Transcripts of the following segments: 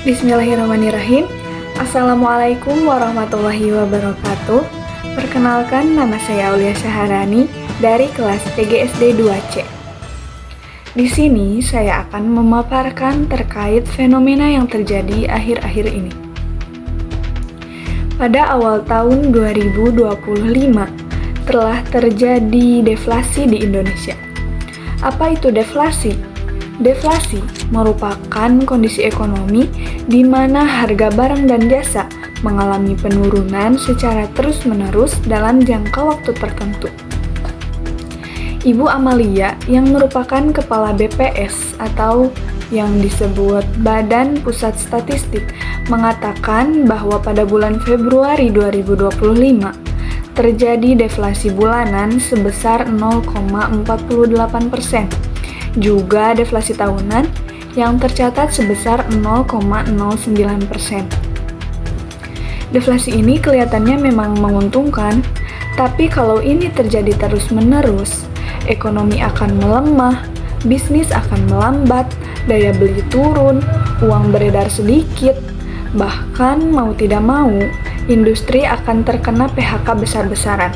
Bismillahirrahmanirrahim. Assalamualaikum warahmatullahi wabarakatuh. Perkenalkan, nama saya Aulia Syaharani dari kelas PGSD 2C. Di sini saya akan memaparkan terkait fenomena yang terjadi akhir-akhir ini. Pada awal tahun 2025 telah terjadi deflasi di Indonesia. Apa itu deflasi? Deflasi merupakan kondisi ekonomi di mana harga barang dan jasa mengalami penurunan secara terus-menerus dalam jangka waktu tertentu. Ibu Amalia yang merupakan Kepala BPS atau yang disebut Badan Pusat Statistik mengatakan bahwa pada bulan Februari 2025 terjadi deflasi bulanan sebesar 0,48%. Juga deflasi tahunan yang tercatat sebesar 0,09%. Deflasi ini kelihatannya memang menguntungkan, tapi kalau ini terjadi terus-menerus, ekonomi akan melemah, bisnis akan melambat, daya beli turun, uang beredar sedikit, bahkan mau tidak mau, industri akan terkena PHK besar-besaran.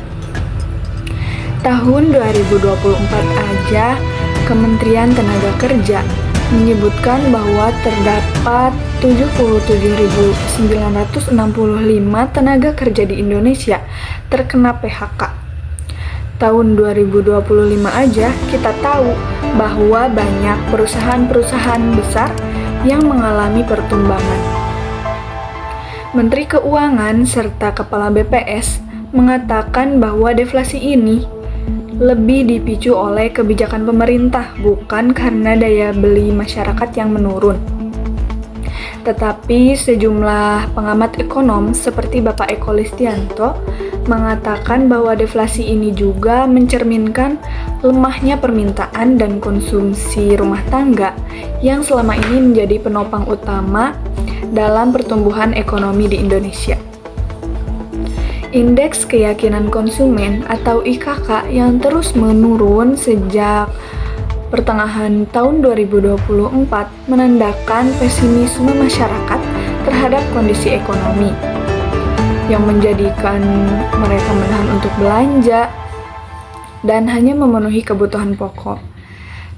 Tahun 2024 aja, Kementerian Tenaga Kerja menyebutkan bahwa terdapat 77.965 tenaga kerja di Indonesia terkena PHK. Tahun 2025 aja kita tahu bahwa banyak perusahaan-perusahaan besar yang mengalami pertumbangan. Menteri Keuangan serta Kepala BPS mengatakan bahwa deflasi ini lebih dipicu oleh kebijakan pemerintah, bukan karena daya beli masyarakat yang menurun. Tetapi sejumlah pengamat ekonom seperti Bapak Eko Listianto mengatakan bahwa deflasi ini juga mencerminkan lemahnya permintaan dan konsumsi rumah tangga yang selama ini menjadi penopang utama dalam pertumbuhan ekonomi di Indonesia. Indeks keyakinan konsumen atau IKK yang terus menurun sejak pertengahan tahun 2024 menandakan pesimisme masyarakat terhadap kondisi ekonomi yang menjadikan mereka menahan untuk belanja dan hanya memenuhi kebutuhan pokok.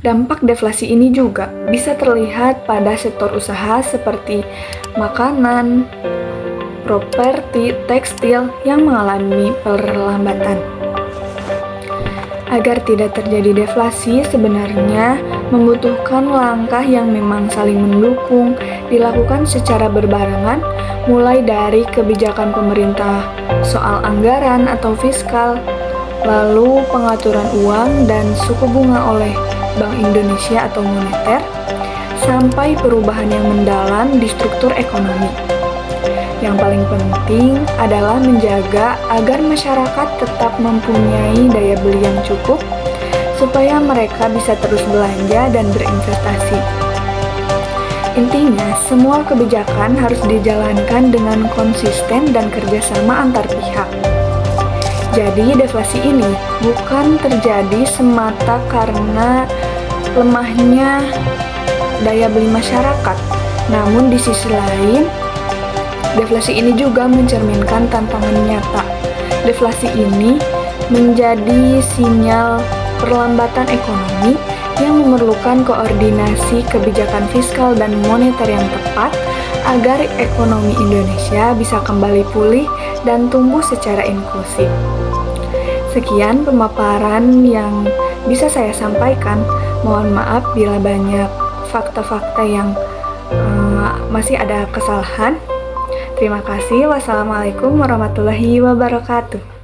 Dampak deflasi ini juga bisa terlihat pada sektor usaha seperti makanan, properti, tekstil yang mengalami perlambatan. Agar tidak terjadi deflasi, sebenarnya membutuhkan langkah yang memang saling mendukung, dilakukan secara berbarengan, mulai dari kebijakan pemerintah soal anggaran atau fiskal, lalu pengaturan uang dan suku bunga oleh Bank Indonesia atau moneter, sampai perubahan yang mendalam di struktur ekonomi. Yang paling penting adalah menjaga agar masyarakat tetap mempunyai daya beli yang cukup supaya mereka bisa terus belanja dan berinvestasi. Intinya, semua kebijakan harus dijalankan dengan konsisten dan kerjasama antar pihak. Jadi, deflasi ini bukan terjadi semata karena lemahnya daya beli masyarakat, namun di sisi lain, deflasi ini juga mencerminkan tantangan nyata. Deflasi ini menjadi sinyal perlambatan ekonomi yang memerlukan koordinasi kebijakan fiskal dan moneter yang tepat agar ekonomi Indonesia bisa kembali pulih dan tumbuh secara inklusif. Sekian pemaparan yang bisa saya sampaikan. Mohon maaf bila banyak fakta-fakta yang masih ada kesalahan. Terima kasih. Wassalamualaikum warahmatullahi wabarakatuh.